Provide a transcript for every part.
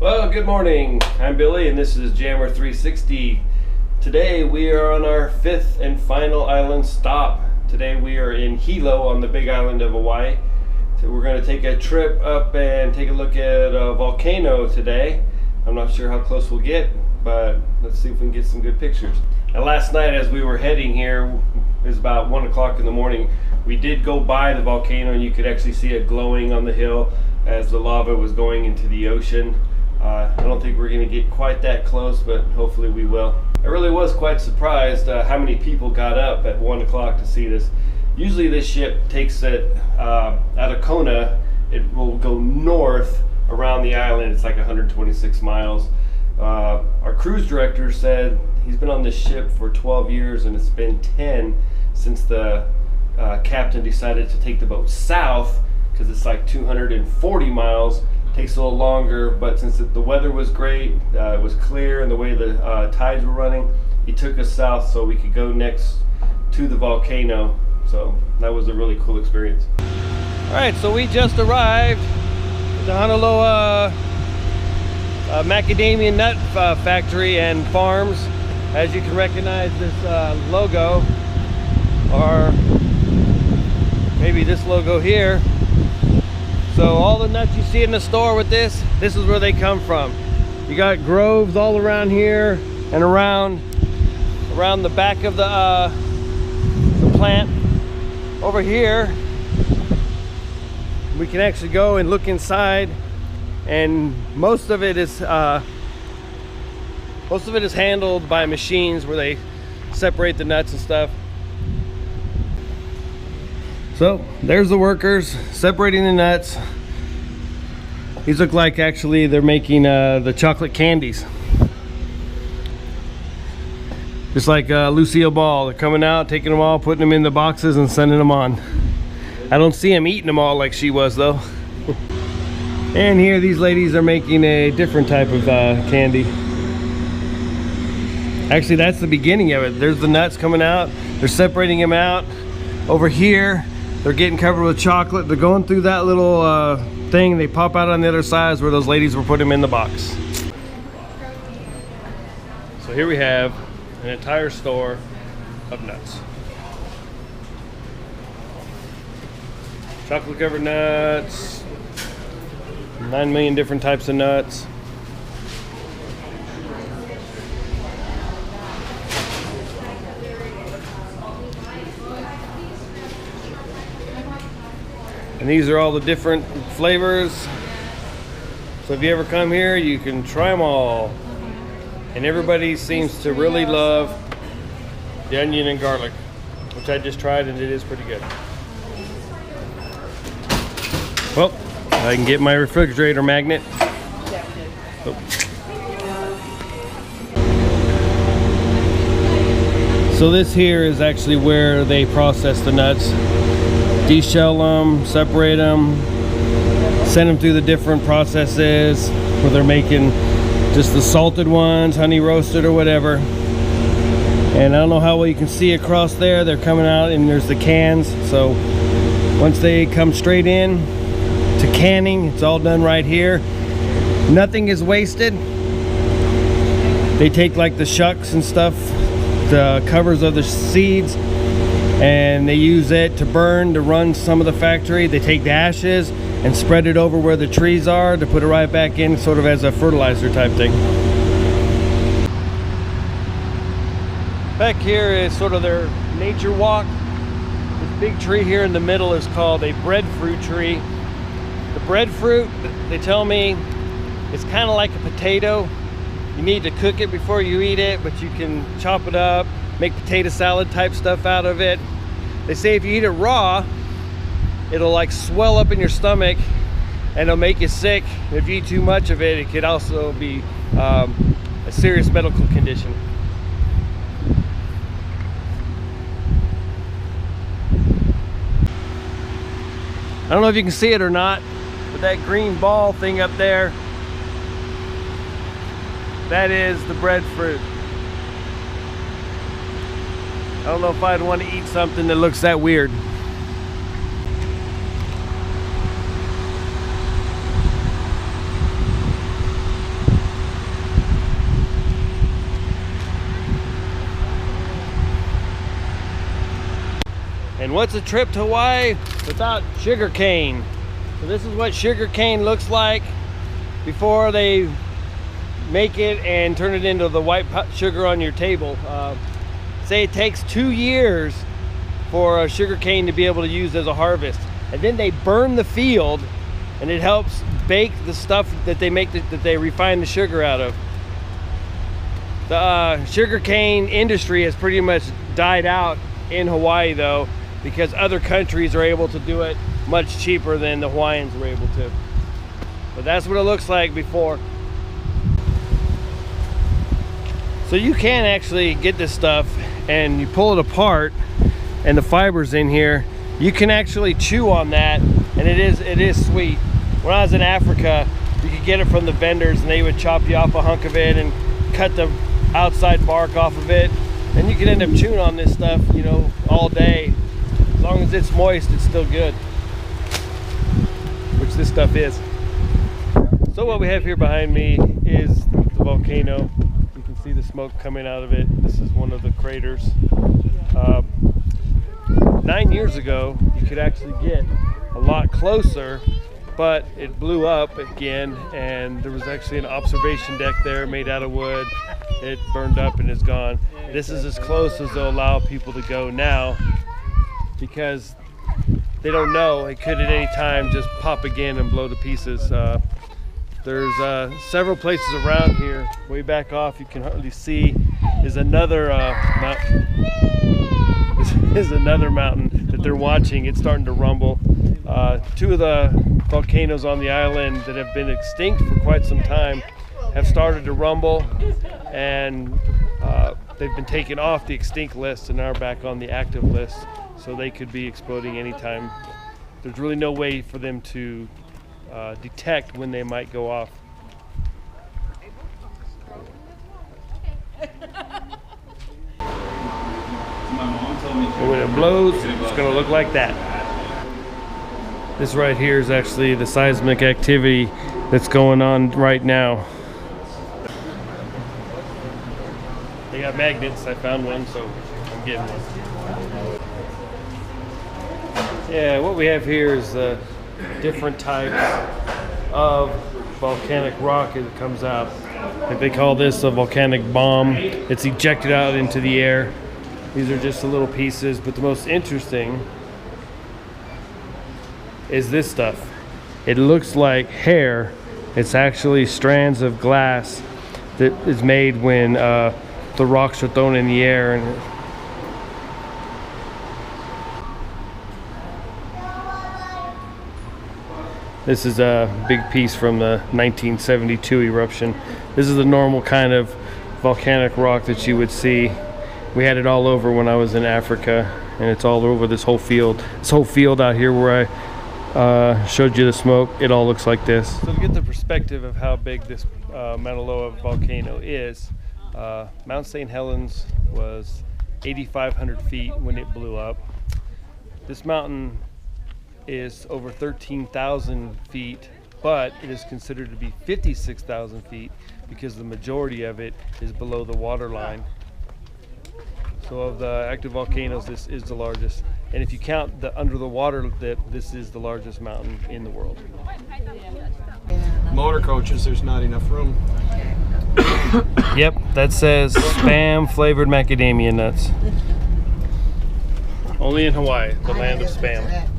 Well, good morning. I'm Billy and this is Jammer 360. Today we are on our fifth and final island stop. Today we are in Hilo on the big island of Hawaii. So we're going to take a trip up and take a look at Volcano today. I'm not sure how close we'll get, but let's see if we can get some good pictures. And last night as we were heading here, it was about 1 o'clock in the morning, we did go by the volcano and you could actually see it glowing on the hill as the lava was going into the ocean. I don't think we're going to get quite that close, but hopefully we will. I really was quite surprised how many people got up at 1 o'clock to see this. Usually this ship takes it out of Kona. It will go north around the island. It's like 126 miles. Our cruise director said he's been on this ship for 12 years and it's been 10 since the captain decided to take the boat south, because it's like 240 miles. Takes a little longer, but since the weather was great, it was clear, and the way the tides were running, he took us south so we could go next to the volcano. So that was a really cool experience. All right, so we just arrived at the Honolulu Macadamia nut factory and farms. As you can recognize this logo, or maybe this logo here. So all the nuts you see in the store with this is where they come from. You got groves all around here and around the back of the plant. Over here, we can actually go and look inside, and most of it is handled by machines where they separate the nuts and stuff. So there's the workers separating the nuts. These look like actually they're making the chocolate candies. Just like Lucille Ball, they're coming out, taking them all, putting them in the boxes and sending them on. I don't see them eating them all like she was though. And here these ladies are making a different type of candy. Actually that's the beginning of it. There's the nuts coming out, they're separating them out. Over here they're getting covered with chocolate. They're going through that little thing. They pop out on the other side where those ladies were putting them in the box. So here we have an entire store of nuts. Chocolate covered nuts, 9 million different types of nuts. And these are all the different flavors. So if you ever come here, you can try them all. And everybody seems to really love the onion and garlic, which I just tried and it is pretty good. Well, I can get my refrigerator magnet. Oh. So this here is actually where they process the nuts. Deshell them, separate them, send them through the different processes where they're making just the salted ones, honey roasted or whatever. And I don't know how well you can see across there. They're coming out and there's the cans. So once they come straight in to canning, it's all done right here. Nothing is wasted. They take like the shucks and stuff, the covers of the seeds, and they use it to burn to run some of the factory. They take the ashes and spread it over where the trees are to put it right back in, sort of as a fertilizer type thing. Back here is sort of their nature walk. This big tree here in the middle is called a breadfruit tree. The breadfruit, they tell me, it's kind of like a potato. You need to cook it before you eat it, but you can chop it up, make potato salad type stuff out of it. They say if you eat it raw, it'll like swell up in your stomach and it'll make you sick. If you eat too much of it, it could also be a serious medical condition. I don't know if you can see it or not, but that green ball thing up there, that is the breadfruit. I don't know if I'd want to eat something that looks that weird. What's a trip to Hawaii without sugar cane? So this is what sugar cane looks like before they make it and turn it into the white sugar on your table. Say it takes 2 years for a sugar cane to be able to use as a harvest, and then they burn the field, and it helps bake the stuff that they make, that they refine the sugar out of. The sugar cane industry has pretty much died out in Hawaii though, because other countries are able to do it much cheaper than the Hawaiians were able to. But that's what it looks like before. So you can actually get this stuff and you pull it apart, and the fibers in here, you can actually chew on that, and it is sweet. When I was in Africa, you could get it from the vendors, and they would chop you off a hunk of it and cut the outside bark off of it, and you can end up chewing on this stuff, you know, all day. As long as it's moist, it's still good, which this stuff is. So what we have here behind me is the volcano. You can see the smoke coming out of it. This is one of the craters. 9 years ago, you could actually get a lot closer, but it blew up again, and there was actually an observation deck there made out of wood. It burned up and is gone. This is as close as they'll allow people to go now, because they don't know. It could at any time just pop again and blow to pieces. There's several places around here. Way back off, you can hardly see, is another mountain. This is another mountain that they're watching. It's starting to rumble. Two of the volcanoes on the island that have been extinct for quite some time have started to rumble, and they've been taken off the extinct list and are back on the active list, so they could be exploding anytime. There's really no way for them to detect when they might go off. And when it blows, it's going to look like that. This right here is actually the seismic activity that's going on right now. They got magnets. I found one, so I'm getting one. Yeah, what we have here is different types of volcanic rock that comes out. Like they call this a volcanic bomb. It's ejected out into the air. These are just the little pieces, but the most interesting is this stuff. It looks like hair. It's actually strands of glass that is made when the rocks are thrown in the air. And this is a big piece from the 1972 eruption. This is the normal kind of volcanic rock that you would see. We had it all over when I was in Africa, and it's all over this whole field. This whole field out here where I showed you the smoke, it all looks like this. So to get the perspective of how big this Mauna Loa volcano is, Mount St. Helens was 8,500 feet when it blew up. This mountain is over 13,000 feet, but it is considered to be 56,000 feet because the majority of it is below the water line. So of the active volcanoes, this is the largest. And if you count the under the water dip, this is the largest mountain in the world. Motor coaches, there's not enough room. Yep, that says spam flavored macadamia nuts. Only in Hawaii, the land of spam.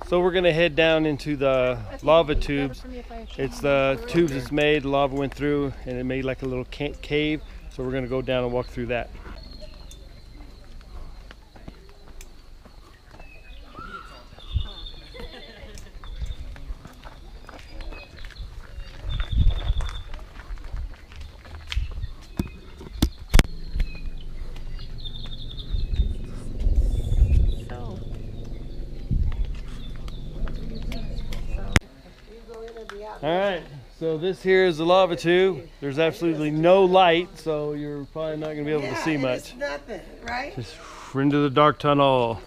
So we're gonna head down into the lava tubes. It's the tubes that's made, lava went through, and it made like a little cave. So we're gonna go down and walk through that. All right, so this here is the lava tube. There's absolutely no light, so you're probably not going to be able to see much. It's nothing, right? Just into the dark tunnel.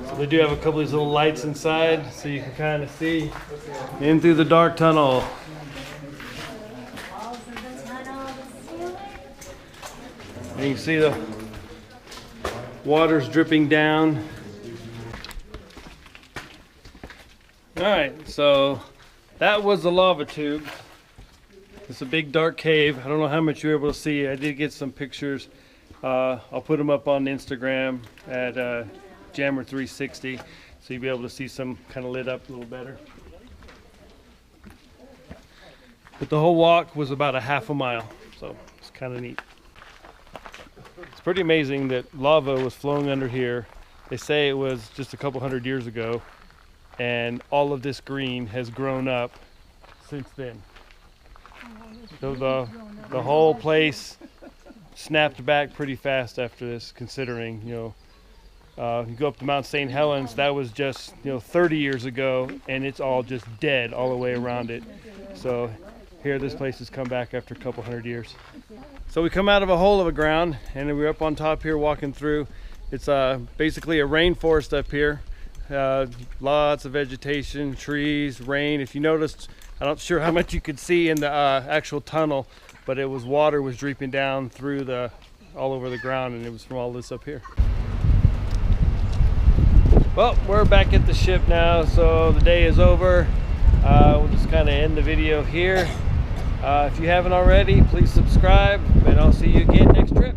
So they do have a couple of these little lights inside, so you can kind of see in through the dark tunnel. You can see the water's dripping down. All right, so that was the lava tube. It's a big dark cave. I don't know how much you were able to see. I did get some pictures. I'll put them up on Instagram at Jammer360, so you'll be able to see some kind of lit up a little better. But the whole walk was about a half a mile, so it's kind of neat. It's pretty amazing that lava was flowing under here. They say it was just a couple hundred years ago, and all of this green has grown up since then. So the whole place snapped back pretty fast after this, considering, you go up to Mount St. Helens, that was just 30 years ago, and it's all just dead all the way around it. So here this place has come back after a couple hundred years. So we come out of a hole of a ground, and we're up on top here walking through. It's basically a rainforest up here. Lots of vegetation, trees, rain. If you noticed, I'm not sure how much you could see in the actual tunnel, but water was dripping down through all over the ground, and it was from all this up here. Well, we're back at the ship now, so the day is over. We'll just kind of end the video here. If you haven't already, please subscribe, and I'll see you again next trip.